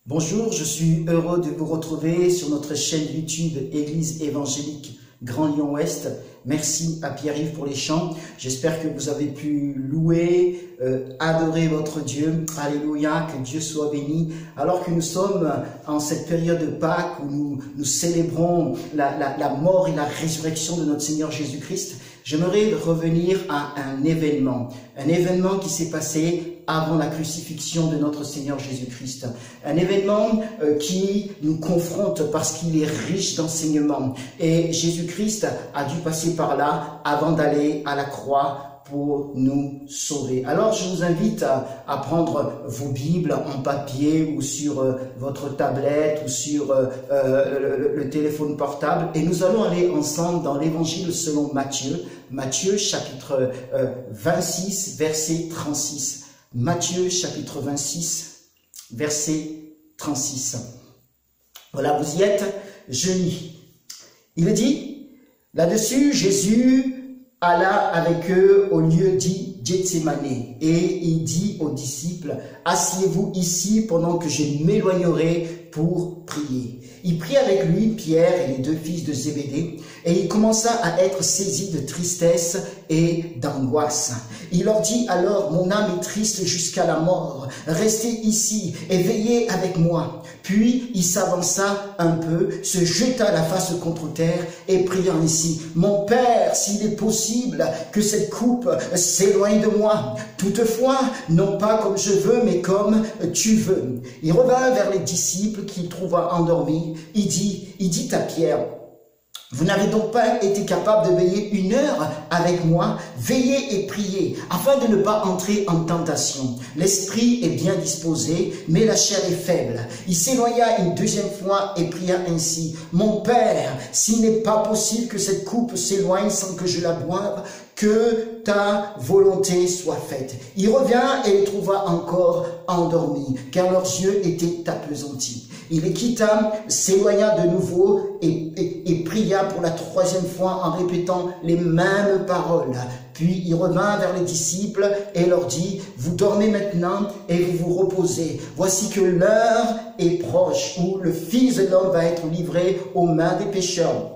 Bonjour, je suis heureux de vous retrouver sur notre chaîne YouTube Église évangélique Grand Lyon Ouest. Merci à Pierre-Yves pour les chants. J'espère que vous avez pu louer, adorer votre Dieu. Alléluia, que Dieu soit béni. Alors que nous sommes en cette période de Pâques où nous célébrons la mort et la résurrection de notre Seigneur Jésus-Christ, j'aimerais revenir à un événement qui s'est passé avant la crucifixion de notre Seigneur Jésus-Christ. Un événement qui nous confronte parce qu'il est riche d'enseignements. Et Jésus-Christ a dû passer par là avant d'aller à la croix pour nous sauver. Alors je vous invite à prendre vos Bibles en papier ou sur votre tablette ou sur le téléphone portable et nous allons aller ensemble dans l'évangile selon Matthieu. Matthieu chapitre 26 verset 36. Matthieu chapitre 26 verset 36. Voilà, vous y êtes, je lis. Il dit, là-dessus, Jésus alla avec eux au lieu dit Gethsémane et il dit aux disciples, asseyez-vous ici pendant que je m'éloignerai pour prier. Il prit avec lui Pierre et les deux fils de Zébédée et il commença à être saisi de tristesse et d'angoisse. Il leur dit alors, mon âme est triste jusqu'à la mort, restez ici et veillez avec moi. Puis il s'avança un peu, se jeta la face contre terre et pria ainsi, mon Père, s'il est possible que cette coupe s'éloigne de moi, toutefois, non pas comme je veux, mais comme tu veux. Il revint vers les disciples qu'il trouva endormis. Il dit à Pierre, vous n'avez donc pas été capable de veiller 1 heure avec moi? Veillez et priez, afin de ne pas entrer en tentation. L'esprit est bien disposé, mais la chair est faible. Il s'éloigna une 2e fois et pria ainsi, mon Père, s'il n'est pas possible que cette coupe s'éloigne sans que je la boive, que ta volonté soit faite. Il revint et les trouva encore endormis, car leurs yeux étaient appesantis. Il les quitta, s'éloigna de nouveau et pria pour la 3e fois en répétant les mêmes paroles. Puis il revint vers les disciples et leur dit, vous dormez maintenant et vous vous reposez. Voici que l'heure est proche où le Fils de l'homme va être livré aux mains des pécheurs.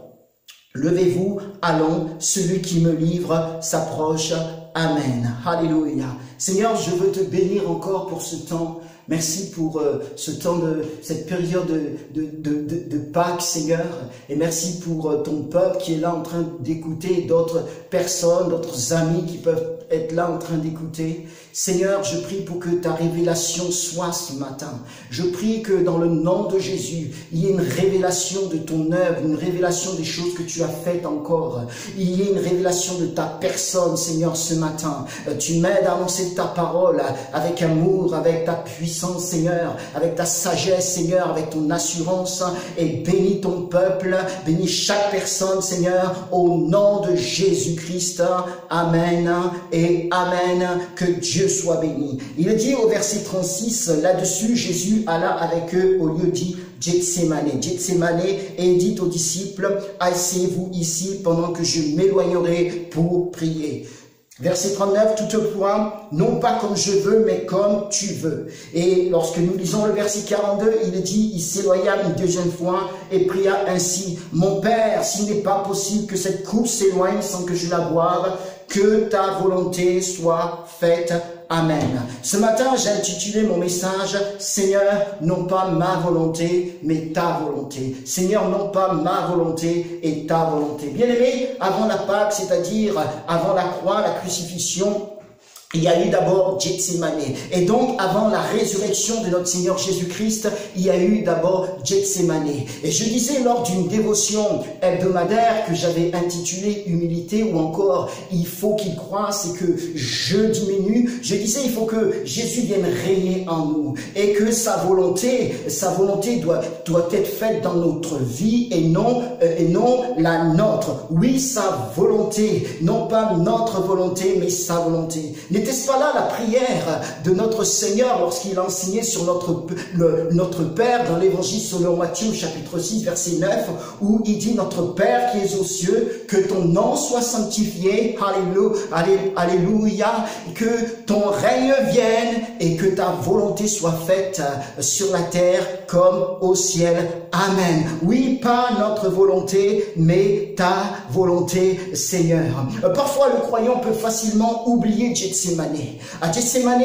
Levez-vous, allons, celui qui me livre s'approche. Amen. Alléluia. Seigneur, je veux te bénir encore pour ce temps. Merci pour ce temps cette période de Pâques, Seigneur. Et merci pour ton peuple qui est là en train d'écouter, d'autres personnes, d'autres amis qui peuvent être là en train d'écouter. Seigneur, je prie pour que ta révélation soit ce matin. Je prie que dans le nom de Jésus, il y ait une révélation de ton œuvre, une révélation des choses que tu as faites encore. Il y ait une révélation de ta personne, Seigneur, ce matin. Tu m'aides à annoncer ta parole avec amour, avec ta puissance, Seigneur, avec ta sagesse, Seigneur, avec ton assurance. Et bénis ton peuple, bénis chaque personne, Seigneur, au nom de Jésus-Christ. Amen et Amen. Que Dieu soit béni. Il dit au verset 36, là-dessus, Jésus alla avec eux au lieu dit Gethsémane, et il dit aux disciples, asseyez-vous ici pendant que je m'éloignerai pour prier. Verset 39, toutefois, non pas comme je veux, mais comme tu veux. Et lorsque nous lisons le verset 42, il dit, il s'éloigna une 2e fois et pria ainsi, mon Père, s'il n'est pas possible que cette coupe s'éloigne sans que je la boive, que ta volonté soit faite. Amen. Ce matin, j'ai intitulé mon message, Seigneur, non pas ma volonté, mais ta volonté. Seigneur, non pas ma volonté et ta volonté. Bien-aimé, avant la Pâque, c'est-à-dire avant la croix, la crucifixion, il y a eu d'abord Gethsémane. Et donc, avant la résurrection de notre Seigneur Jésus-Christ, il y a eu d'abord Gethsémane. Et je disais lors d'une dévotion hebdomadaire que j'avais intitulée Humilité ou encore Il faut qu'il croisse et que je diminue. Je disais il faut que Jésus vienne régner en nous et que sa volonté doit être faite dans notre vie et non la nôtre. Oui, sa volonté, non pas notre volonté, mais sa volonté. N'était-ce pas là la prière de notre Seigneur lorsqu'il enseignait sur notre Père dans l'évangile selon Matthieu chapitre 6 verset 9 où il dit notre Père qui es aux cieux, que ton nom soit sanctifié, alléluia, que ton règne vienne et que ta volonté soit faite sur la terre comme au ciel. Amen. Oui, pas notre volonté, mais ta volonté, Seigneur. Parfois, le croyant peut facilement oublier Gethsémane. À Gethsémane,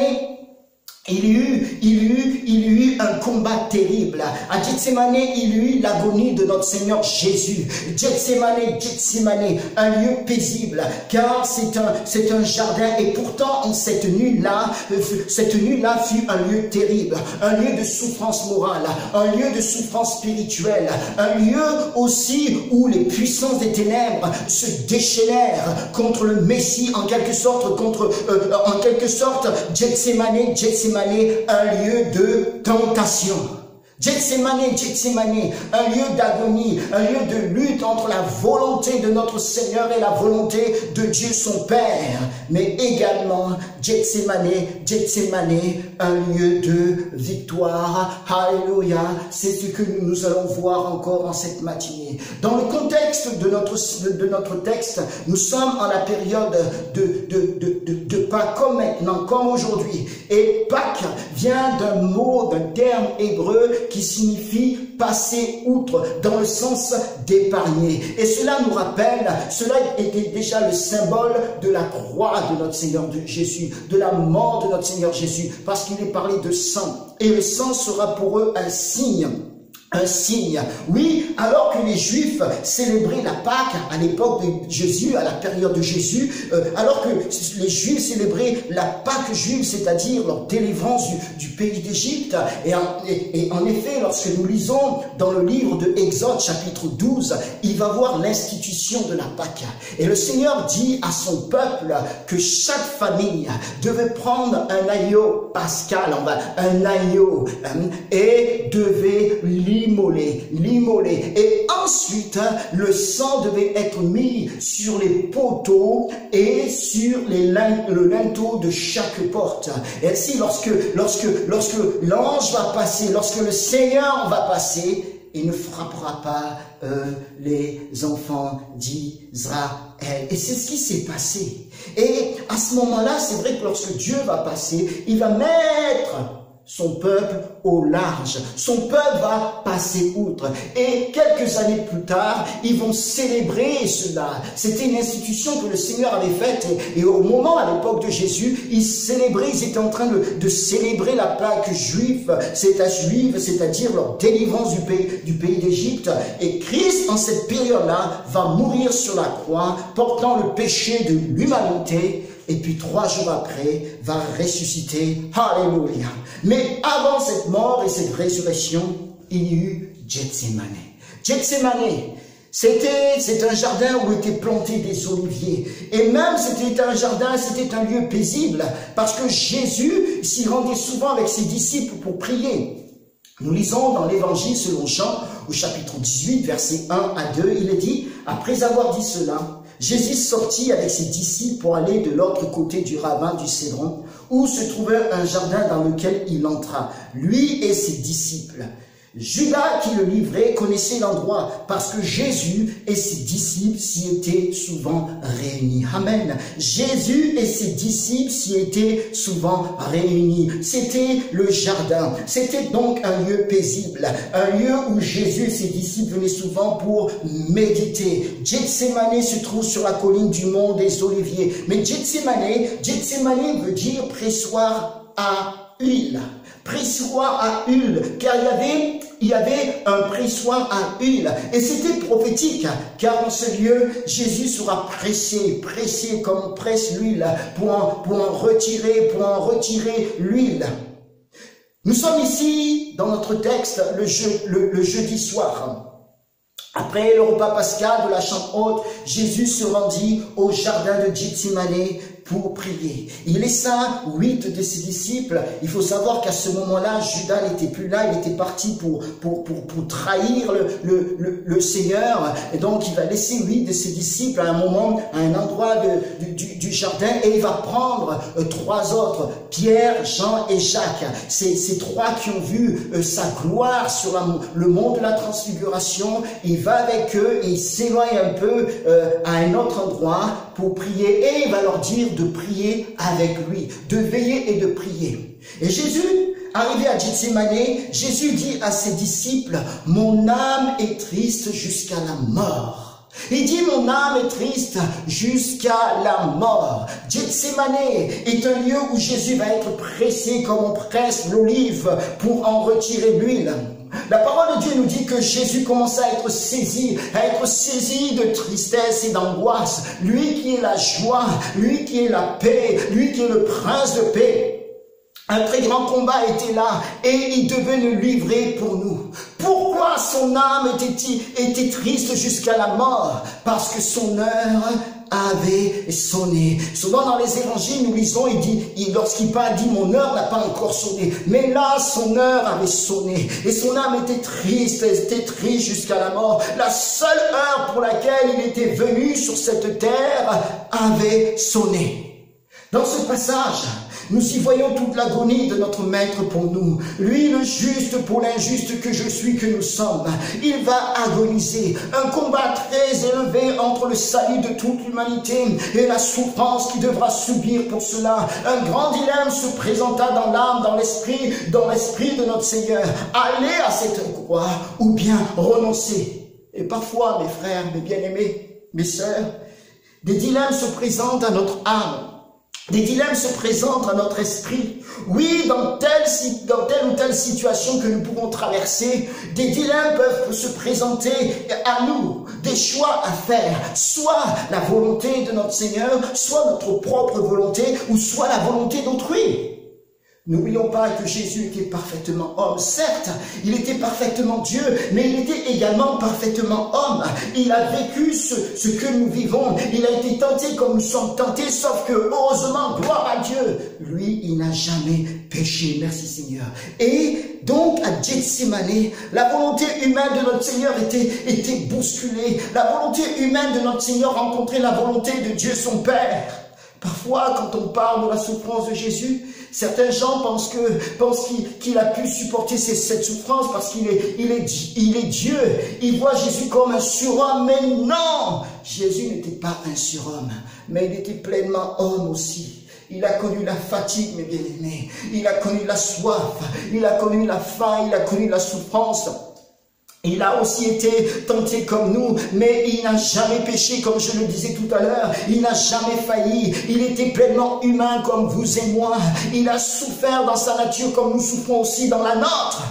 il y eut un combat terrible. À Gethsémane, il y eut l'agonie de notre Seigneur Jésus. Gethsémane, un lieu paisible, car c'est un jardin. Et pourtant, cette nuit-là fut un lieu terrible, un lieu de souffrance morale, un lieu de souffrance spirituelle, un lieu aussi où les puissances des ténèbres se déchaînèrent contre le Messie, en quelque sorte, Gethsémane, un lieu de tentation. Gethsémane, un lieu d'agonie, un lieu de lutte entre la volonté de notre Seigneur et la volonté de Dieu son Père. Mais également, Gethsémane, un lieu de victoire. Alléluia. C'est ce que nous allons voir encore en cette matinée. Dans le contexte de notre texte, nous sommes en la période de Pâques, comme maintenant, comme aujourd'hui. Et Pâques vient d'un terme hébreu qui signifie passer outre, dans le sens d'épargner. Et cela nous rappelle, cela était déjà le symbole de la croix de notre Seigneur Jésus, de la mort de notre Seigneur Jésus, parce qu'il est parlé de sang. Et le sang sera pour eux un signe. Un signe. Oui, alors que les Juifs célébraient la Pâque à l'époque de Jésus, à la période de Jésus, alors que les Juifs célébraient la Pâque juive, c'est-à-dire leur délivrance du pays d'Égypte. Et en effet, lorsque nous lisons dans le livre de Exode, chapitre 12, il va voir l'institution de la Pâque. Et le Seigneur dit à son peuple que chaque famille devait prendre un agneau pascal, un agneau, et devait l'immoler. Et ensuite, le sang devait être mis sur les poteaux et sur le linteau de chaque porte. Et ainsi, lorsque l'ange va passer, lorsque le Seigneur va passer, il ne frappera pas les enfants d'Israël. Et c'est ce qui s'est passé. Et à ce moment-là, c'est vrai que lorsque Dieu va passer, il va mettre son peuple au large. Son peuple va passer outre. Et quelques années plus tard, ils vont célébrer cela. C'était une institution que le Seigneur avait faite. Et au moment, à l'époque de Jésus, ils étaient en train de célébrer la Pâque juive, c'est-à-dire leur délivrance du pays d'Égypte. Et Christ, en cette période-là, va mourir sur la croix, portant le péché de l'humanité. Et puis 3 jours après, va ressusciter. Alléluia. Mais avant cette mort et cette résurrection, il y eut Gethsémane. Gethsémane, c'est un jardin où étaient plantés des oliviers. Et même c'était un jardin, c'était un lieu paisible. Parce que Jésus s'y rendait souvent avec ses disciples pour prier. Nous lisons dans l'évangile selon Jean, au chapitre 18, versets 1 à 2, il est dit, après avoir dit cela, Jésus sortit avec ses disciples pour aller de l'autre côté du ravin du Cédron, où se trouvait un jardin dans lequel il entra, lui et ses disciples. Judas, qui le livrait, connaissait l'endroit parce que Jésus et ses disciples s'y étaient souvent réunis. Amen. Jésus et ses disciples s'y étaient souvent réunis. C'était le jardin. C'était donc un lieu paisible, un lieu où Jésus et ses disciples venaient souvent pour méditer. Gethsémane se trouve sur la colline du mont des Oliviers. Mais Gethsémane veut dire pressoir à huile. Pressoir à huile, car il y avait un pressoir à huile. Et c'était prophétique, car en ce lieu, Jésus sera pressé comme on presse l'huile, pour en retirer l'huile. Nous sommes ici, dans notre texte, le jeudi soir. Après le repas pascal de la chambre haute, Jésus se rendit au jardin de Gethsémane pour prier. Il laissa 8 de ses disciples. Il faut savoir qu'à ce moment-là, Judas n'était plus là, il était parti pour trahir le Seigneur. Et donc, il va laisser 8 de ses disciples à un moment, à un endroit du jardin, et il va prendre 3 autres, Pierre, Jean et Jacques. Ces 3 qui ont vu sa gloire sur le mont de la transfiguration. Il va avec eux et il s'éloigne un peu à un autre endroit pour prier, et il va leur dire de prier avec lui, de veiller et de prier. Et Jésus, arrivé à Gethsémane, Jésus dit à ses disciples, « Mon âme est triste jusqu'à la mort. » Il dit, mon âme est triste jusqu'à la mort. Gethsémane est un lieu où Jésus va être pressé comme on presse l'olive pour en retirer l'huile. La parole de Dieu nous dit que Jésus commença à être saisi de tristesse et d'angoisse. Lui qui est la joie, lui qui est la paix, lui qui est le prince de paix. Un très grand combat était là et il devait le livrer pour nous. Pourquoi son âme était triste jusqu'à la mort? Parce que son heure avait sonné. Souvent dans les évangiles, nous lisons, lorsqu'il parle, il dit, mon heure n'a pas encore sonné. Mais là, son heure avait sonné. Et son âme était triste jusqu'à la mort. La seule heure pour laquelle il était venu sur cette terre avait sonné. Dans ce passage, nous y voyons toute l'agonie de notre Maître pour nous. Lui, le juste pour l'injuste que je suis, que nous sommes. Il va agoniser. Un combat très élevé entre le salut de toute l'humanité et la souffrance qu'il devra subir pour cela. Un grand dilemme se présenta dans l'âme, dans l'esprit de notre Seigneur. Aller à cette croix ou bien renoncer. Et parfois, mes frères, mes bien-aimés, mes sœurs, des dilemmes se présentent à notre âme. Des dilemmes se présentent à notre esprit. Oui, dans telle ou telle situation que nous pouvons traverser, des dilemmes peuvent se présenter à nous, des choix à faire, soit la volonté de notre Seigneur, soit notre propre volonté, ou soit la volonté d'autrui. N'oublions pas que Jésus était parfaitement homme. Certes, il était parfaitement Dieu, mais il était également parfaitement homme. Il a vécu ce que nous vivons. Il a été tenté comme nous sommes tentés, sauf que, heureusement, gloire à Dieu, lui, il n'a jamais péché. Merci Seigneur. Et donc, à Gethsémane, la volonté humaine de notre Seigneur était bousculée. La volonté humaine de notre Seigneur rencontrait la volonté de Dieu son Père. Parfois, quand on parle de la souffrance de Jésus, certains gens pensent qu'il a pu supporter cette souffrance parce qu'il est Dieu. Ils voient Jésus comme un surhomme, mais non! Jésus n'était pas un surhomme, mais il était pleinement homme aussi. Il a connu la fatigue, mes bien-aimés. Il a connu la soif. Il a connu la faim. Il a connu la souffrance. Il a aussi été tenté comme nous, mais il n'a jamais péché, comme je le disais tout à l'heure. Il n'a jamais failli. Il était pleinement humain comme vous et moi. Il a souffert dans sa nature comme nous souffrons aussi dans la nôtre.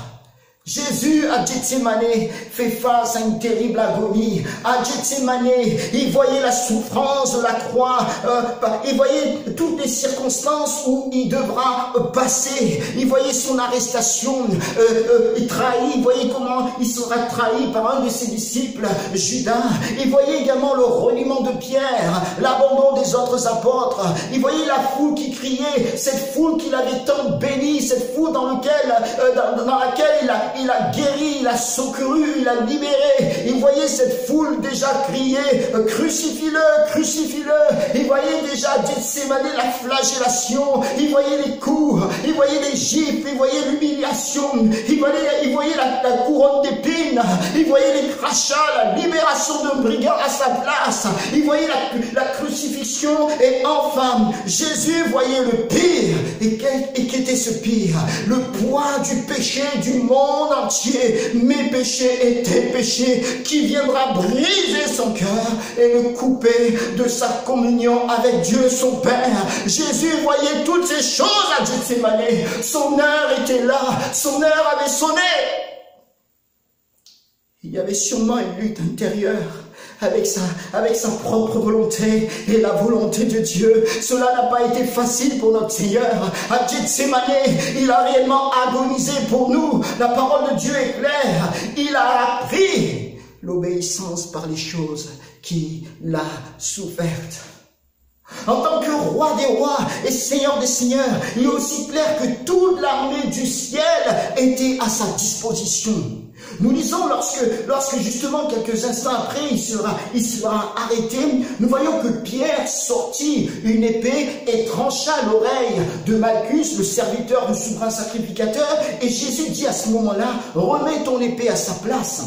Jésus, à Gethsémane, fait face à une terrible agonie. À Gethsémane, il voyait la souffrance de la croix. Il voyait toutes les circonstances où il devra passer. Il voyait son arrestation, trahi. Il voyait comment il sera trahi par un de ses disciples, Judas. Il voyait également le reniement de Pierre, l'abandon des autres apôtres. Il voyait la foule qui criait, cette foule qu'il avait tant bénie, cette foule dans laquelle il a guéri, il a secouru, il a libéré. Il voyait cette foule déjà crier, crucifie-le, crucifie-le. Il voyait déjà Gethsémane la flagellation. Il voyait les coups, il voyait les gifles, il voyait l'humiliation. Il voyait la couronne d'épines. Il voyait les crachats, la libération d'un brigand à sa place. Il voyait la crucifixion. Et enfin, Jésus voyait le pire. Et qu'était ce pire? Le poids du péché du monde entier, mes péchés et tes péchés, qui viendra briser son cœur et le couper de sa communion avec Dieu son Père. Jésus voyait toutes ces choses à Gethsémane. Son heure était là, son heure avait sonné. Il y avait sûrement une lutte intérieure avec sa propre volonté et la volonté de Dieu. Cela n'a pas été facile pour notre Seigneur. À Gethsémane, il a réellement agonisé pour nous. La parole de Dieu est claire. Il a appris l'obéissance par les choses qu'il a souffertes. En tant que roi des rois et seigneur des seigneurs, il est aussi clair que toute l'armée du ciel était à sa disposition. Nous lisons lorsque justement quelques instants après il sera arrêté, nous voyons que Pierre sortit une épée et trancha l'oreille de Malchus, le serviteur du souverain sacrificateur, et Jésus dit à ce moment-là, remets ton épée à sa place.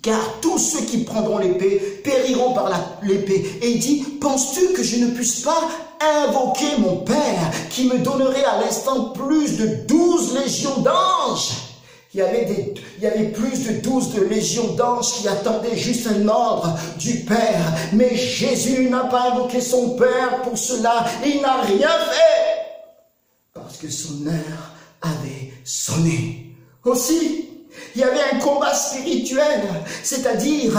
Car tous ceux qui prendront l'épée périront par l'épée. Et il dit, penses-tu que je ne puisse pas invoquer mon Père qui me donnerait à l'instant plus de 12 légions d'anges? Il y avait plus de 12 légions d'anges qui attendaient juste un ordre du Père. Mais Jésus n'a pas invoqué son Père pour cela. Il n'a rien fait. Parce que son heure avait sonné. Aussi, il y avait un combat spirituel, c'est-à-dire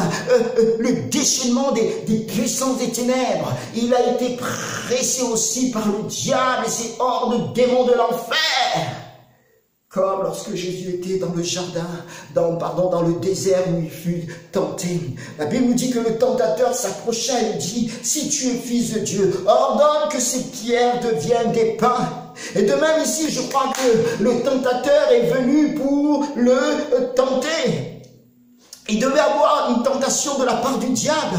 le déchaînement des puissances des ténèbres. Il a été pressé aussi par le diable et ses hordes démons de l'enfer. Comme lorsque Jésus était dans le jardin, dans le désert où il fut tenté. La Bible nous dit que le tentateur s'approcha et lui dit, si tu es fils de Dieu, ordonne que ces pierres deviennent des pains. Et de même ici, je crois que le tentateur est venu pour le tenter. Il devait avoir une tentation de la part du diable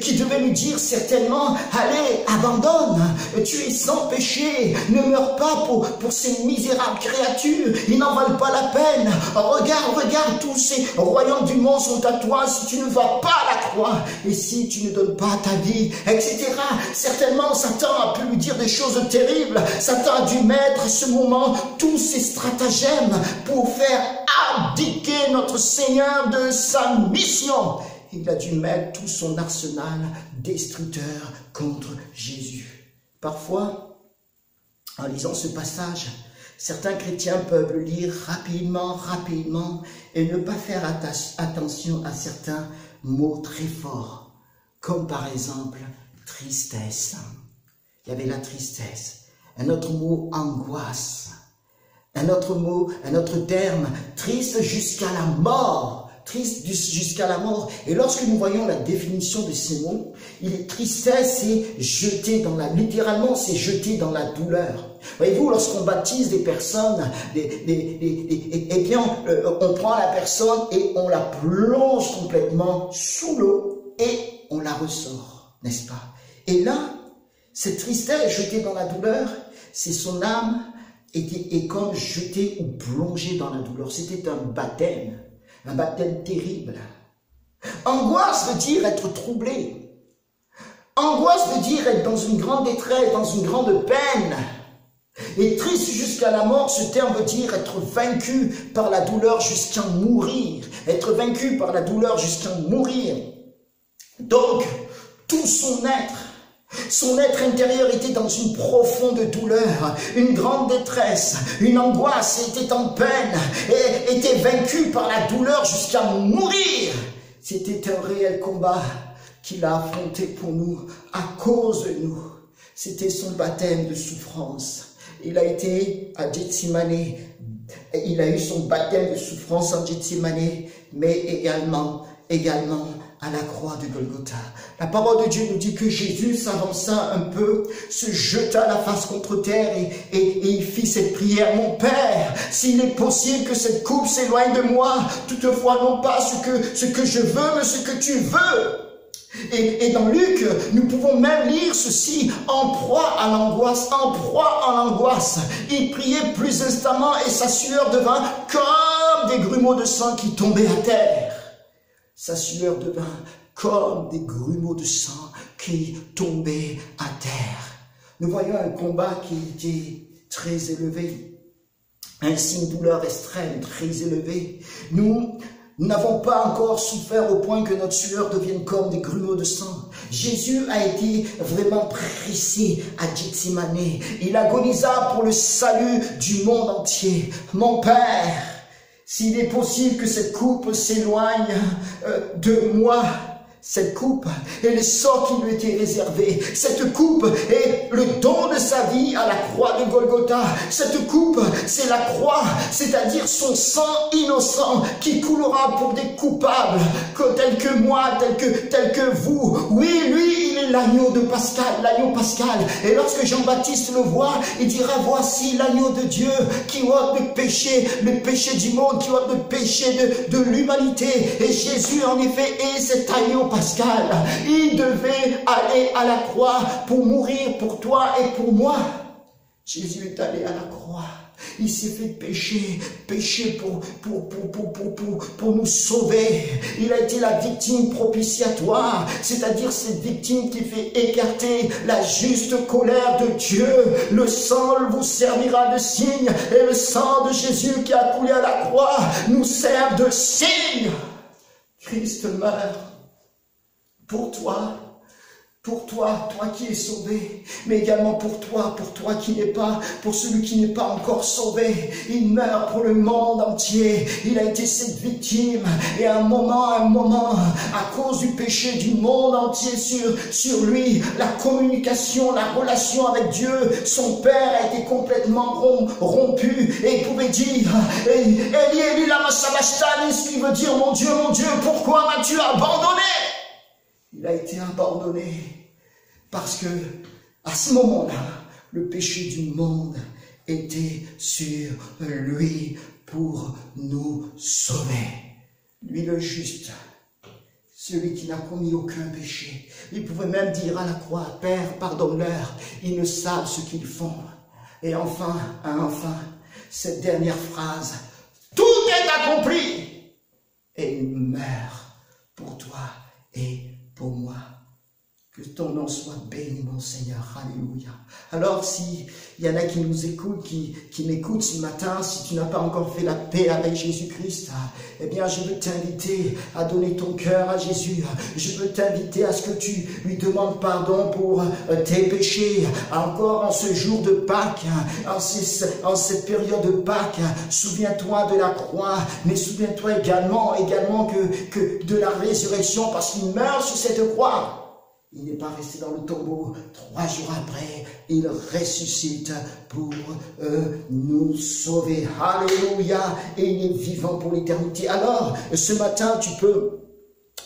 qui devait lui dire certainement, allez, abandonne, tu es sans péché, ne meurs pas pour ces misérables créatures, ils n'en valent pas la peine. Regarde, tous ces royaumes du monde sont à toi si tu ne vas pas à la croix et si tu ne donnes pas ta vie, etc. Certainement, Satan a pu lui dire des choses terribles. Satan a dû mettre à ce moment tous ses stratagèmes pour faire abdiquer notre Seigneur de sa mission. Il a dû mettre tout son arsenal destructeur contre Jésus. Parfois, en lisant ce passage, certains chrétiens peuvent le lire rapidement et ne pas faire attention à certains mots très forts, comme par exemple tristesse. Il y avait la tristesse. Un autre mot, angoisse. Un autre terme, triste jusqu'à la mort. Triste jusqu'à la mort. Et lorsque nous voyons la définition de ces mots, tristesse, c'est jeter littéralement, c'est jeter dans la douleur. Voyez-vous, lorsqu'on baptise des personnes, on prend la personne et on la plonge complètement sous l'eau et on la ressort, n'est-ce pas? Et là, cette tristesse jetée dans la douleur, c'est son âme est comme jeté ou plongé dans la douleur. C'était un baptême terrible. Angoisse veut dire être troublé. Angoisse veut dire être dans une grande détresse, dans une grande peine. Et triste jusqu'à la mort, ce terme veut dire être vaincu par la douleur jusqu'à mourir. Être vaincu par la douleur jusqu'à mourir. Donc, tout son être intérieur était dans une profonde douleur, une grande détresse, une angoisse, était en peine, et était vaincu par la douleur jusqu'à mourir. C'était un réel combat qu'il a affronté pour nous, à cause de nous. C'était son baptême de souffrance. Il a été à Gethsémane, il a eu son baptême de souffrance en Gethsémane, mais également à la croix de Golgotha. La parole de Dieu nous dit que Jésus s'avança un peu, se jeta la face contre terre et il fit cette prière. Mon Père, s'il est possible que cette coupe s'éloigne de moi, toutefois non pas ce que je veux, mais ce que tu veux. Et dans Luc, nous pouvons même lire ceci, en proie à l'angoisse. Il priait plus instamment et sa sueur devint comme des grumeaux de sang qui tombaient à terre. Sa sueur devint comme des grumeaux de sang qui tombaient à terre. Nous voyons un combat qui était très élevé. Un signe de douleur extrême, très élevé. Nous n'avons pas encore souffert au point que notre sueur devienne comme des grumeaux de sang. Jésus a été vraiment pressé à Gethsémane. Il agonisa pour le salut du monde entier. Mon Père, s'il est possible que cette coupe s'éloigne de moi, Cette coupe est le sort qui lui était réservé. Cette coupe est le don de sa vie à la croix de Golgotha. Cette coupe, c'est la croix, c'est-à-dire son sang innocent qui coulera pour des coupables, tels que moi, tels que vous. Oui, lui, il est l'agneau de Pascal, l'agneau pascal. Et lorsque Jean-Baptiste le voit, il dira, voici l'agneau de Dieu qui ôte le péché du monde, qui ôte le péché de l'humanité. Et Jésus, en effet, est cet agneau pascal. Il devait aller à la croix pour mourir pour toi et pour moi. Jésus est allé à la croix. Il s'est fait pécher pour nous sauver. Il a été la victime propitiatoire, c'est-à-dire cette victime qui fait écarter la juste colère de Dieu. Le sang vous servira de signe, et le sang de Jésus qui a coulé à la croix nous sert de signe. Christ meurt pour toi, toi qui es sauvé, mais également pour toi qui n'es pas, pour celui qui n'est pas encore sauvé. Il meurt pour le monde entier. Il a été cette victime, et à un moment, à cause du péché du monde entier sur lui, la communication, la relation avec Dieu, son Père a été complètement rompu, et il pouvait dire, Eli, Eli, lama sabachthani, ce qui veut dire, mon Dieu, pourquoi m'as-tu abandonné? Il a été abandonné parce que, à ce moment-là, le péché du monde était sur lui pour nous sauver. Lui le juste, celui qui n'a commis aucun péché. Il pouvait même dire à la croix, Père, pardonne-leur, ils ne savent ce qu'ils font. Et enfin, cette dernière phrase, tout est accompli. Et il meurt pour toi et pour moi. Que ton nom soit béni, mon Seigneur. Alléluia. Alors, s'il y en a qui nous écoutent, qui m'écoutent ce matin, si tu n'as pas encore fait la paix avec Jésus-Christ, eh bien, je veux t'inviter à donner ton cœur à Jésus. Je veux t'inviter à ce que tu lui demandes pardon pour tes péchés. Encore en ce jour de Pâques, en cette période de Pâques, souviens-toi de la croix, mais souviens-toi également que de la résurrection, parce qu'il meurt sur cette croix. Il n'est pas resté dans le tombeau. 3 jours après, il ressuscite pour nous sauver. Alléluia. Et il est vivant pour l'éternité. Alors, ce matin, tu peux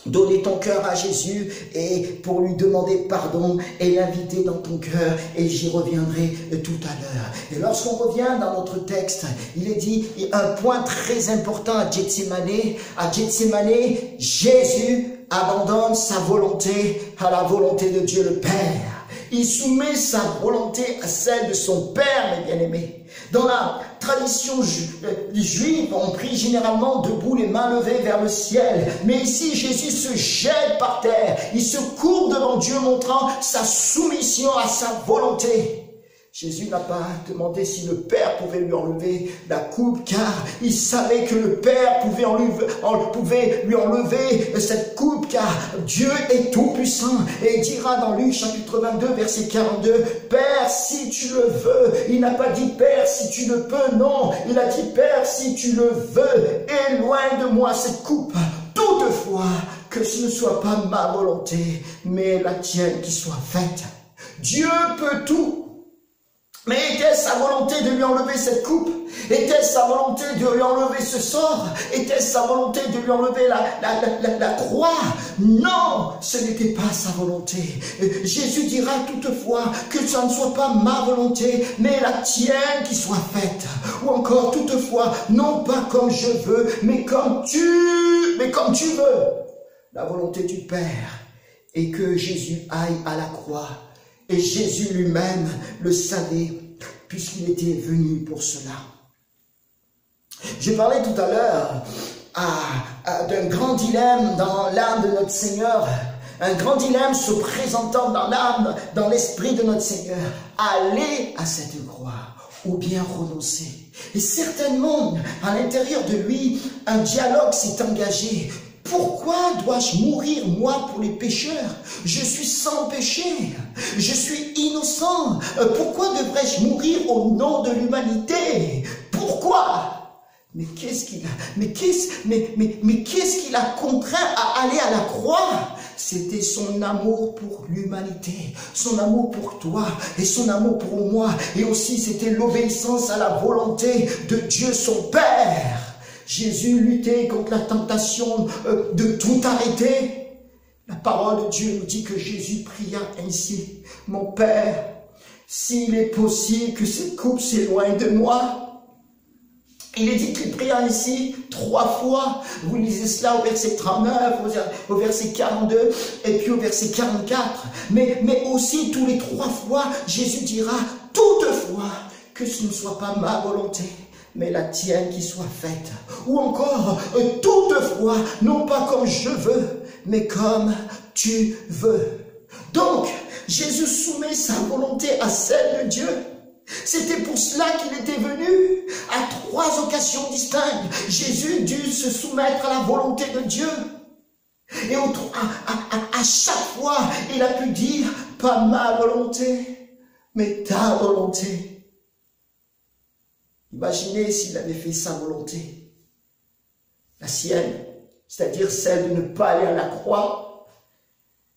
donner ton cœur à Jésus et pour lui demander pardon et l'inviter dans ton cœur, et j'y reviendrai tout à l'heure. Et lorsqu'on revient dans notre texte, il est dit un point très important à Gethsémane. À Gethsémane, Jésus abandonne sa volonté à la volonté de Dieu le Père. Il soumet sa volonté à celle de son Père, mes bien-aimés. Dans la tradition juive, on prie généralement debout, les mains levées vers le ciel. Mais ici, Jésus se jette par terre. Il se courbe devant Dieu, montrant sa soumission à sa volonté. Jésus n'a pas demandé si le Père pouvait lui enlever la coupe, car il savait que le Père pouvait lui enlever cette coupe, car Dieu est tout-puissant. Et il dira dans Luc chapitre 22, verset 42, « Père, si tu le veux ». Il n'a pas dit « Père, si tu le peux », non. Il a dit « Père, si tu le veux, éloigne de moi cette coupe. Toutefois, que ce ne soit pas ma volonté, mais la tienne qui soit faite. » Dieu peut tout. Mais était-ce sa volonté de lui enlever cette coupe? Était-ce sa volonté de lui enlever ce sort? Était-ce sa volonté de lui enlever la croix? Non, ce n'était pas sa volonté. Jésus dira toutefois que ça ne soit pas ma volonté, mais la tienne qui soit faite. Ou encore toutefois, non pas comme je veux, mais comme tu veux. La volonté du Père est que Jésus aille à la croix. Et Jésus lui-même le savait, puisqu'il était venu pour cela. Je parlais tout à l'heure d'un grand dilemme dans l'âme de notre Seigneur. Un grand dilemme se présentant dans l'âme, dans l'esprit de notre Seigneur. Aller à cette croix ou bien renoncer. Et certainement, à l'intérieur de lui, un dialogue s'est engagé. Pourquoi dois-je mourir, moi, pour les pécheurs? Je suis sans péché. Je suis innocent. Pourquoi devrais-je mourir au nom de l'humanité? Pourquoi? Mais qu'est-ce qu'il a contraint à aller à la croix? c'était son amour pour l'humanité, son amour pour toi et son amour pour moi. Et aussi, c'était l'obéissance à la volonté de Dieu, son Père. Jésus luttait contre la tentation de tout arrêter. La parole de Dieu nous dit que Jésus pria ainsi. Mon Père, s'il est possible que cette coupe s'éloigne de moi. Il est dit qu'il pria ainsi 3 fois. Vous lisez cela au verset 39, au verset 42 et puis au verset 44. Mais aussi tous les 3 fois, Jésus dira toutefois que ce ne soit pas ma volonté, mais la tienne qui soit faite. Ou encore, toutefois, non pas comme je veux, mais comme tu veux. Donc, Jésus soumet sa volonté à celle de Dieu. C'était pour cela qu'il était venu. À 3 occasions distinctes, Jésus dut se soumettre à la volonté de Dieu. Et à chaque fois, il a pu dire, pas ma volonté, mais ta volonté. Imaginez s'il avait fait sa volonté, la sienne, c'est-à-dire celle de ne pas aller à la croix.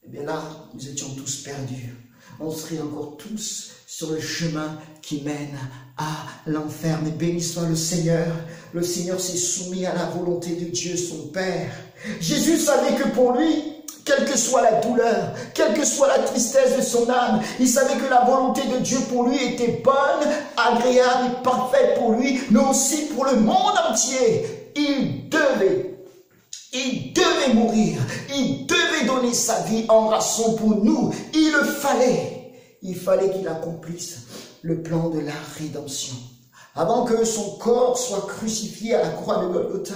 Eh bien là, nous étions tous perdus. On serait encore tous sur le chemin qui mène à l'enfer. Mais béni soit le Seigneur. Le Seigneur s'est soumis à la volonté de Dieu, son Père. Jésus savait que pour lui, quelle que soit la douleur, quelle que soit la tristesse de son âme, il savait que la volonté de Dieu pour lui était bonne, agréable et parfaite pour lui, mais aussi pour le monde entier. Il devait mourir, il devait donner sa vie en rançon pour nous. Il fallait qu'il accomplisse le plan de la rédemption. Avant que son corps soit crucifié à la croix de Golgotha,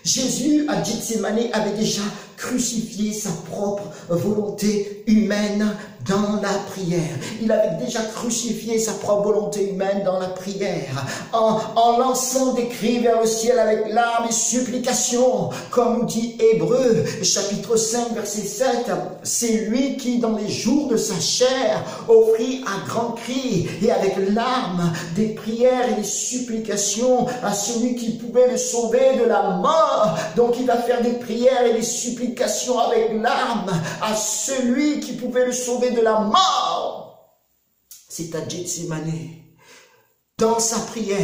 Jésus, à Gethsémane, avait déjà crucifié sa propre volonté humaine dans la prière. Il avait déjà crucifié sa propre volonté humaine dans la prière, en lançant des cris vers le ciel avec larmes et supplications, comme nous dit Hébreux, chapitre 5, verset 7. C'est lui qui, dans les jours de sa chair, offrit à grands cris et avec larmes des prières et des supplications à celui qui pouvait le sauver de la mort. Donc il va faire des prières et des supplications avec larmes à celui qui pouvait le sauver de la mort. C'est à Gethsémane, dans sa prière,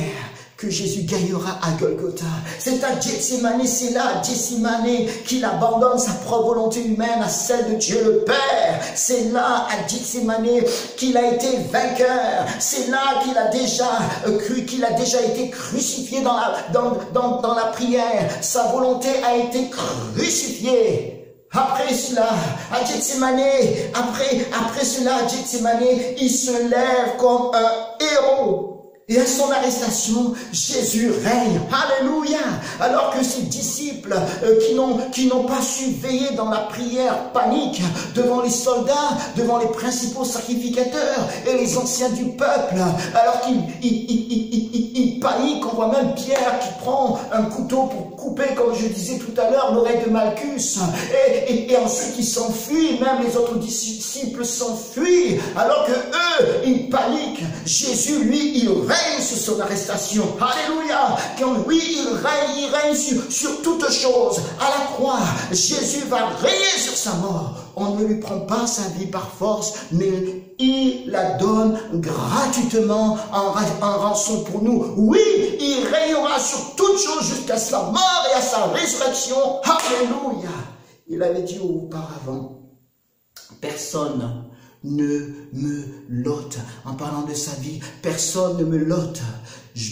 que Jésus gagnera à Golgotha. C'est à Gethsémane, c'est là à Gethsémane qu'il abandonne sa propre volonté humaine à celle de Dieu le Père. C'est là à Gethsémane qu'il a été vainqueur. C'est là qu'il a déjà été crucifié dans la prière. Sa volonté a été crucifiée. Après cela, à Gethsémane, après cela, à Gethsémane, il se lève comme un héros. Et à son arrestation, Jésus règne. Alléluia! Alors que ses disciples qui n'ont pas su veiller dans la prière panique devant les soldats, devant les principaux sacrificateurs et les anciens du peuple, alors qu'ils paniquent, on voit même Pierre qui prend un couteau pour couper, comme je disais tout à l'heure, l'oreille de Malchus. Et ensuite il s'enfuit, même les autres disciples s'enfuient, alors que eux, ils paniquent. Jésus, lui, il règne sur son arrestation. Alléluia. Quand lui, il règne sur toutes choses. À la croix, Jésus va régner sur sa mort. On ne lui prend pas sa vie par force, mais il la donne gratuitement en rançon pour nous. Oui, il régnera sur toutes choses jusqu'à sa mort et à sa résurrection. Alléluia. Il avait dit auparavant, personne ne me l'ôte. En parlant de sa vie, personne ne me l'ôte,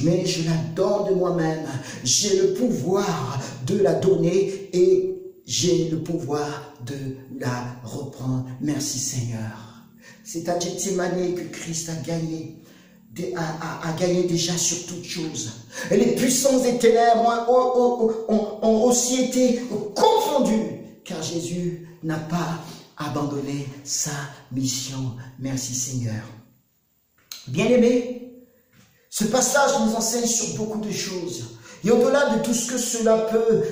mais je la donne de moi-même. J'ai le pouvoir de la donner et j'ai le pouvoir de la reprendre. Merci Seigneur. C'est à Gethsémane que Christ a gagné déjà sur toutes choses. Et les puissances des ténèbres ont aussi été confondues, car Jésus n'a pas abandonner sa mission. Merci Seigneur. Bien-aimés, ce passage nous enseigne sur beaucoup de choses. Et au-delà de tout ce que cela peut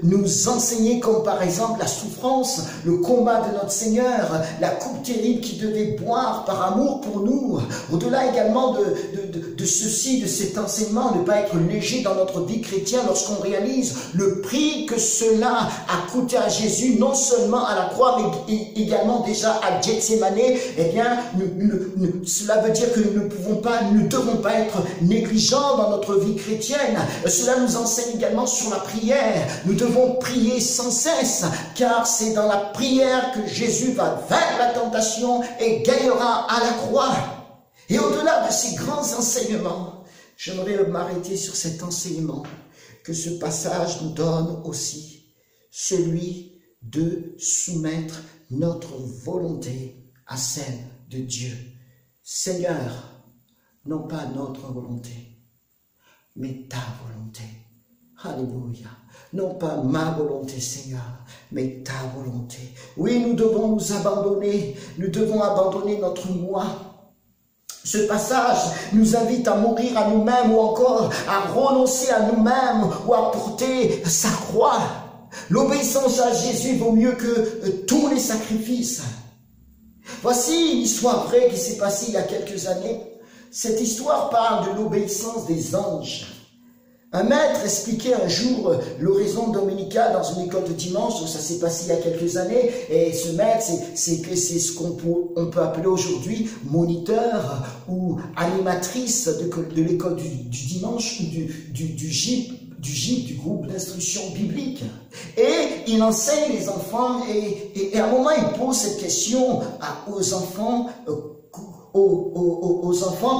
nous enseigner, comme par exemple la souffrance, le combat de notre Seigneur, la coupe terrible qu'il devait boire par amour pour nous, au-delà également de ceci, de cet enseignement, ne pas être léger dans notre vie chrétienne lorsqu'on réalise le prix que cela a coûté à Jésus, non seulement à la croix, mais également déjà à Gethsémane, eh bien, cela veut dire que nous ne devons pas être négligents dans notre vie chrétienne. Cela nous enseigne également sur la prière. Nous devons prier sans cesse, car c'est dans la prière que Jésus va vaincre la tentation et gagnera à la croix. Et au-delà de ces grands enseignements, j'aimerais m'arrêter sur cet enseignement que ce passage nous donne aussi, celui de soumettre notre volonté à celle de Dieu. Seigneur, non pas notre volonté, mais ta volonté. Alléluia. Non pas ma volonté, Seigneur, mais ta volonté. Oui, nous devons nous abandonner. Nous devons abandonner notre moi. Ce passage nous invite à mourir à nous-mêmes ou encore à renoncer à nous-mêmes ou à porter sa croix. L'obéissance à Jésus vaut mieux que tous les sacrifices. Voici une histoire vraie qui s'est passée il y a quelques années. Cette histoire parle de l'obéissance des anges. Un maître expliquait un jour l'oraison dominicale dans une école de dimanche, donc ça s'est passé il y a quelques années, et ce maître, c'est ce qu'on peut appeler aujourd'hui moniteur ou animatrice de l'école du dimanche ou du GIB, du groupe d'instruction biblique. Et il enseigne les enfants, et à un moment il pose cette question aux enfants,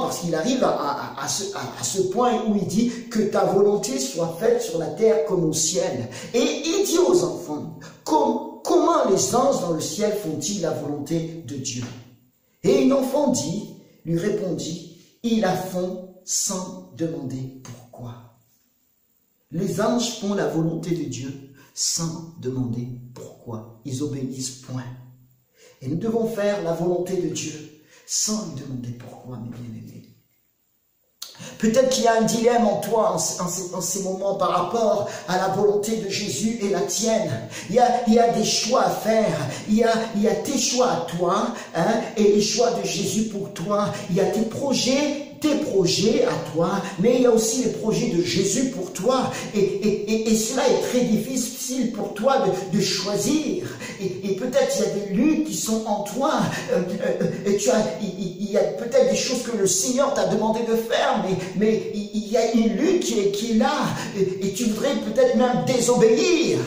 parce qu'il arrive à ce point où il dit que ta volonté soit faite sur la terre comme au ciel. Et il dit aux enfants, comment les anges dans le ciel font-ils la volonté de Dieu? Et un enfant lui répondit, ils la font sans demander pourquoi. Les anges font la volonté de Dieu sans demander pourquoi. Ils obéissent, point. Et nous devons faire la volonté de Dieu sans lui demander pourquoi, mes bien-aimés. Peut-être qu'il y a un dilemme en toi en ces moments par rapport à la volonté de Jésus et la tienne. Il y a des choix à faire. Il y a tes choix à toi, hein, et les choix de Jésus pour toi. Il y a tes projets à toi, mais il y a aussi les projets de Jésus pour toi. Et cela est très difficile pour toi de choisir. Et peut-être il y a des luttes qui sont en toi. Il y a peut-être des choses que le Seigneur t'a demandé de faire, mais il y a une lutte qui est là. Et tu voudrais peut-être même désobéir.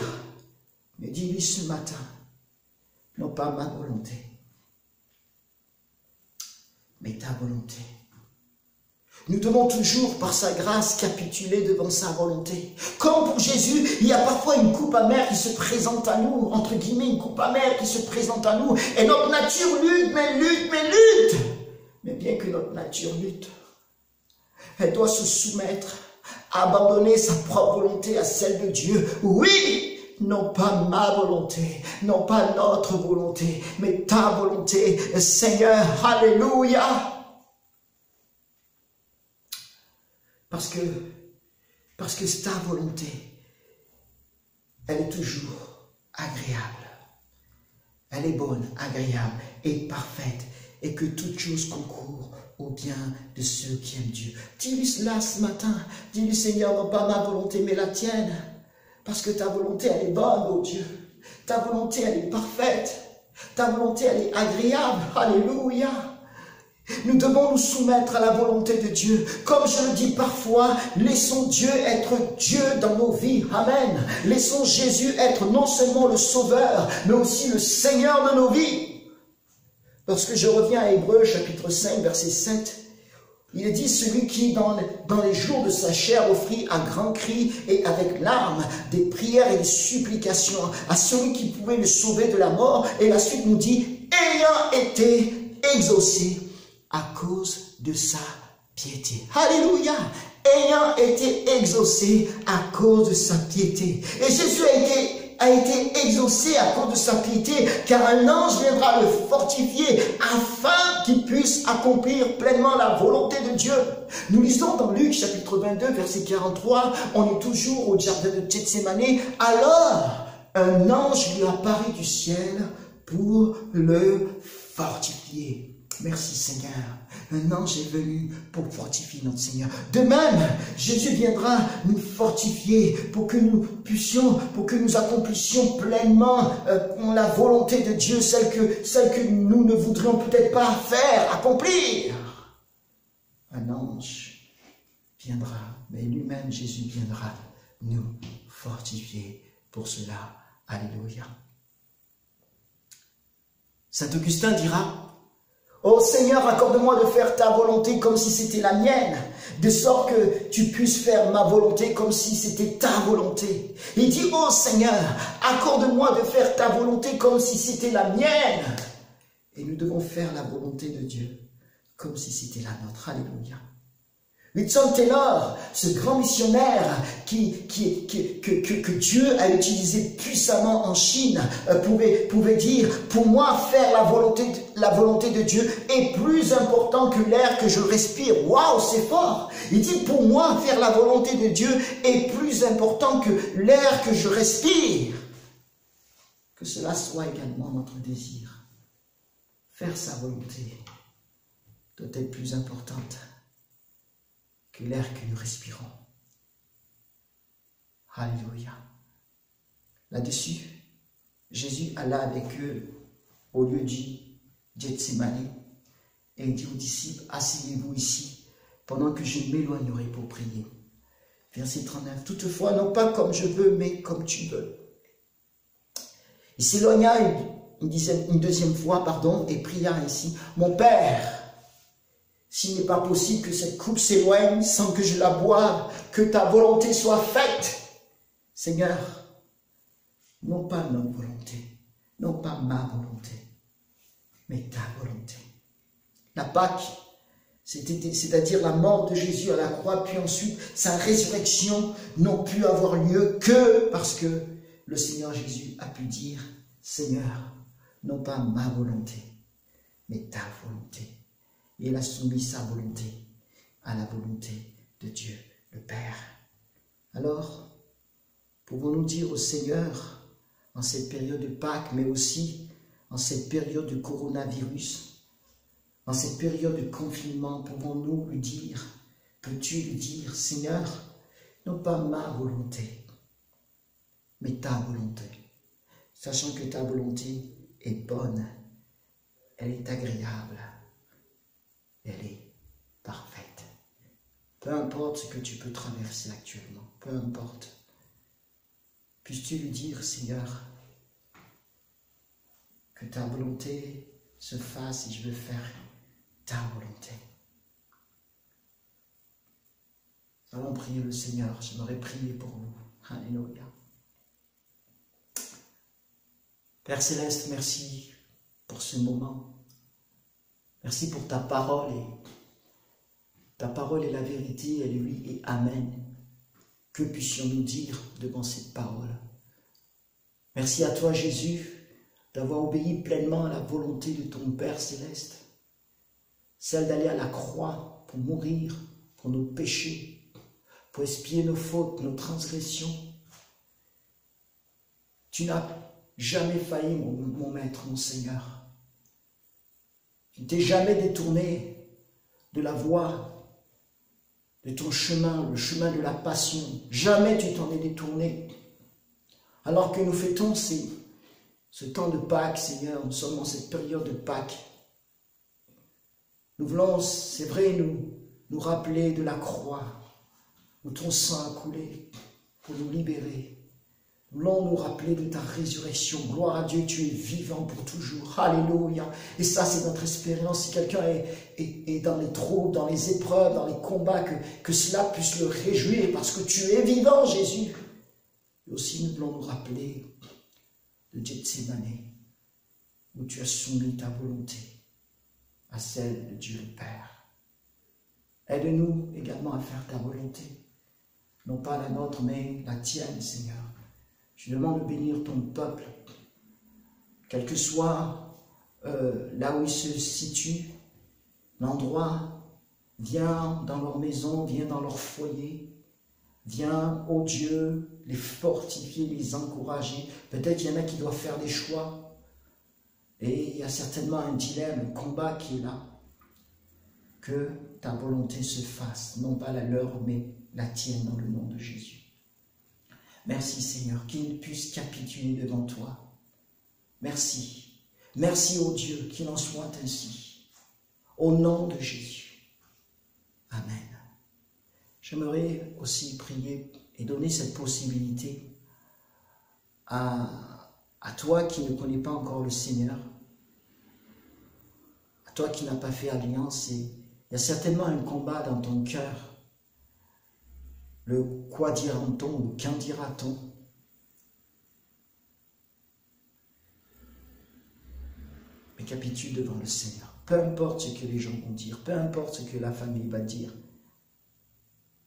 Mais dis-lui ce matin, non pas ma volonté, mais ta volonté. Nous devons toujours, par sa grâce, capituler devant sa volonté. Comme pour Jésus, il y a parfois une coupe amère qui se présente à nous, entre guillemets, une coupe amère qui se présente à nous. Et notre nature lutte. Mais bien que notre nature lutte, elle doit se soumettre, abandonner sa propre volonté à celle de Dieu. Oui, non pas ma volonté, non pas notre volonté, mais ta volonté, Seigneur. Alléluia. Parce que ta volonté, elle est toujours agréable. Elle est bonne, agréable et parfaite. Et que toute chose concourt au bien de ceux qui aiment Dieu. Dis-lui cela ce matin. Dis-lui, Seigneur, non pas ma volonté, mais la tienne. Parce que ta volonté, elle est bonne, oh Dieu. Ta volonté, elle est parfaite. Ta volonté, elle est agréable. Alléluia. Nous devons nous soumettre à la volonté de Dieu. Comme je le dis parfois, laissons Dieu être Dieu dans nos vies. Amen. Laissons Jésus être non seulement le Sauveur, mais aussi le Seigneur de nos vies. Lorsque je reviens à Hébreux, chapitre 5, verset 7, il est dit, celui qui, dans les jours de sa chair, offrit à grands cris et avec larmes des prières et des supplications à celui qui pouvait le sauver de la mort. Et la suite nous dit, ayant été exaucé à cause de sa piété. Alléluia! Ayant été exaucé à cause de sa piété. Et Jésus a été exaucé à cause de sa piété, car un ange viendra le fortifier afin qu'il puisse accomplir pleinement la volonté de Dieu. Nous lisons dans Luc chapitre 22, verset 43, on est toujours au jardin de Gethsémane. Alors, un ange lui apparaît du ciel pour le fortifier. Merci Seigneur. Un ange est venu pour fortifier notre Seigneur. De même, Jésus viendra nous fortifier pour que nous puissions, pour que nous accomplissions pleinement la volonté de Dieu, celle que nous ne voudrions peut-être pas faire, accomplir. Un ange viendra, mais lui-même, Jésus viendra nous fortifier pour cela. Alléluia. Saint Augustin dira: ô Seigneur, accorde-moi de faire ta volonté comme si c'était la mienne, de sorte que tu puisses faire ma volonté comme si c'était ta volonté. Il dit: ô Seigneur, accorde-moi de faire ta volonté comme si c'était la mienne. Et nous devons faire la volonté de Dieu comme si c'était la nôtre. Alléluia. Hudson Taylor, ce grand missionnaire que Dieu a utilisé puissamment en Chine, pouvait dire: pour moi, faire la volonté de Dieu est plus important que l'air que je respire. Waouh, c'est fort! Il dit: pour moi, faire la volonté de Dieu est plus important que l'air que je respire. Que cela soit également notre désir. Faire sa volonté doit être plus importante que l'air que nous respirons. Alléluia. Là-dessus, Jésus alla avec eux au lieu dit Gethsémane et il dit aux disciples: asseyez-vous ici pendant que je m'éloignerai pour prier. Verset 39. Toutefois, non pas comme je veux, mais comme tu veux. Il s'éloigna une deuxième fois, et pria ainsi: mon Père, s'il n'est pas possible que cette coupe s'éloigne sans que je la boive, que ta volonté soit faite. Seigneur, non pas notre volonté, non pas ma volonté, mais ta volonté. La Pâque, c'est-à-dire la mort de Jésus à la croix, puis ensuite sa résurrection, n'ont pu avoir lieu que parce que le Seigneur Jésus a pu dire: Seigneur, non pas ma volonté, mais ta volonté. Et il a soumis sa volonté à la volonté de Dieu, le Père. Alors, pouvons-nous dire au Seigneur, en cette période de Pâques, mais aussi en cette période de coronavirus, en cette période de confinement, pouvons-nous lui dire, peux-tu lui dire: Seigneur, non pas ma volonté, mais ta volonté, sachant que ta volonté est bonne, elle est agréable, elle est parfaite. Peu importe ce que tu peux traverser actuellement, peu importe, puisses-tu lui dire: Seigneur, que ta volonté se fasse et je veux faire ta volonté. Nous allons prier le Seigneur. J'aimerais prier pour vous. Alléluia. Père Céleste, merci pour ce moment. Merci pour ta parole. Ta parole est la vérité, elle est oui et amen. Que puissions-nous dire devant cette parole? Merci à toi, Jésus, d'avoir obéi pleinement à la volonté de ton Père Céleste, celle d'aller à la croix pour mourir pour nos péchés, pour expier nos fautes, nos transgressions. Tu n'as jamais failli, mon Maître, mon Seigneur. Tu ne t'es jamais détourné de la voie, de ton chemin, le chemin de la passion. Jamais tu t'en es détourné. Alors que nous fêtons ce temps de Pâques, Seigneur, nous sommes dans cette période de Pâques. Nous voulons, c'est vrai, nous rappeler de la croix, où ton sang a coulé pour nous libérer. Nous voulons nous rappeler de ta résurrection. Gloire à Dieu, tu es vivant pour toujours. Alléluia. Et ça, c'est notre espérance. Si quelqu'un est dans les troubles, dans les épreuves, dans les combats, que cela puisse le réjouir parce que tu es vivant, Jésus. Et aussi, nous voulons nous rappeler de Gethsémane, où tu as soumis ta volonté à celle de Dieu le Père. Aide-nous également à faire ta volonté, non pas la nôtre, mais la tienne, Seigneur. Je demande de bénir ton peuple, quel que soit là où il se situe, l'endroit Viens dans leur maison, viens dans leur foyer. Viens, ô Dieu, les fortifier, les encourager. Peut-être il y en a qui doivent faire des choix. Et il y a certainement un dilemme, un combat qui est là. Que ta volonté se fasse, non pas la leur, mais la tienne dans le nom de Jésus. Merci Seigneur, qu'ils puissent capituler devant toi. Merci. Merci ô Dieu, qu'il en soit ainsi. Au nom de Jésus. Amen. J'aimerais aussi prier et donner cette possibilité à toi qui ne connais pas encore le Seigneur, à toi qui n'as pas fait alliance. Et il y a certainement un combat dans ton cœur. Le quoi dira-t-on ou qu'en dira-t-on? Mais capitule devant le Seigneur. Peu importe ce que les gens vont dire, peu importe ce que la famille va dire.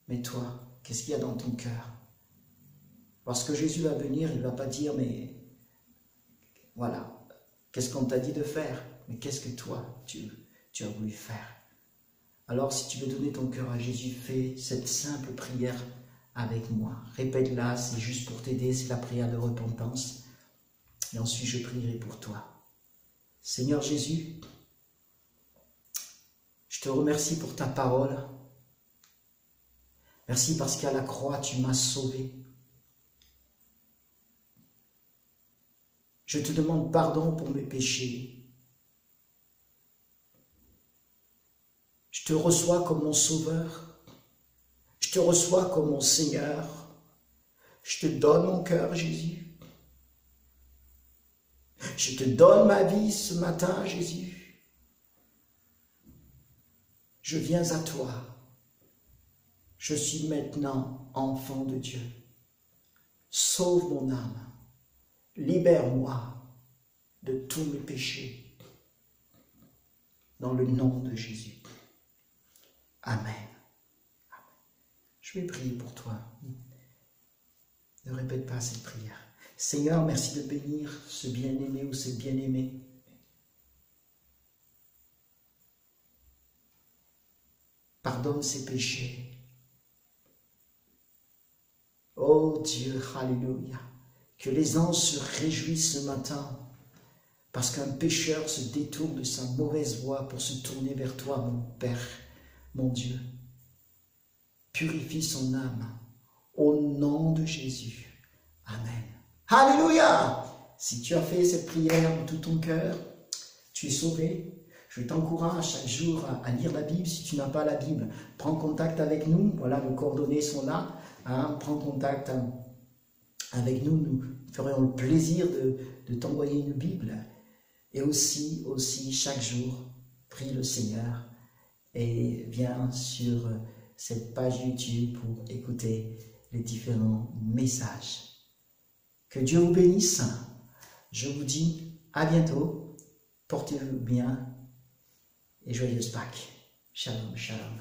Mais toi, qu'est-ce qu'il y a dans ton cœur? Lorsque Jésus va venir, il ne va pas dire, mais voilà, qu'est-ce qu'on t'a dit de faire? Mais qu'est-ce que toi, tu as voulu faire? Alors, si tu veux donner ton cœur à Jésus, fais cette simple prière avec moi. Répète-la, c'est juste pour t'aider, c'est la prière de repentance. Et ensuite, je prierai pour toi. Seigneur Jésus, je te remercie pour ta parole. Merci parce qu'à la croix, tu m'as sauvé. Je te demande pardon pour mes péchés. Je te reçois comme mon sauveur. Je te reçois comme mon Seigneur. Je te donne mon cœur, Jésus. Je te donne ma vie ce matin, Jésus. Je viens à toi. Je suis maintenant enfant de Dieu. Sauve mon âme. Libère-moi de tous mes péchés. Dans le nom de Jésus. Amen. Je vais prier pour toi. Ne répète pas cette prière. Seigneur, merci de bénir ce bien-aimé ou cette bien-aimée. Pardonne ses péchés. Oh Dieu, alléluia. Que les anges se réjouissent ce matin parce qu'un pécheur se détourne de sa mauvaise voie pour se tourner vers toi, mon Père, mon Dieu. Purifie son âme au nom de Jésus. Amen. Alléluia! Si tu as fait cette prière de tout ton cœur, tu es sauvé. Je t'encourage chaque jour à lire la Bible. Si tu n'as pas la Bible, prends contact avec nous. Voilà, nos coordonnées sont là. Prends contact avec nous. Nous ferons le plaisir de t'envoyer une Bible. Et aussi, chaque jour, prie le Seigneur et viens sur cette page YouTube pour écouter les différents messages. Que Dieu vous bénisse. Je vous dis à bientôt. Portez-vous bien et joyeuse Pâques. Shalom, shalom.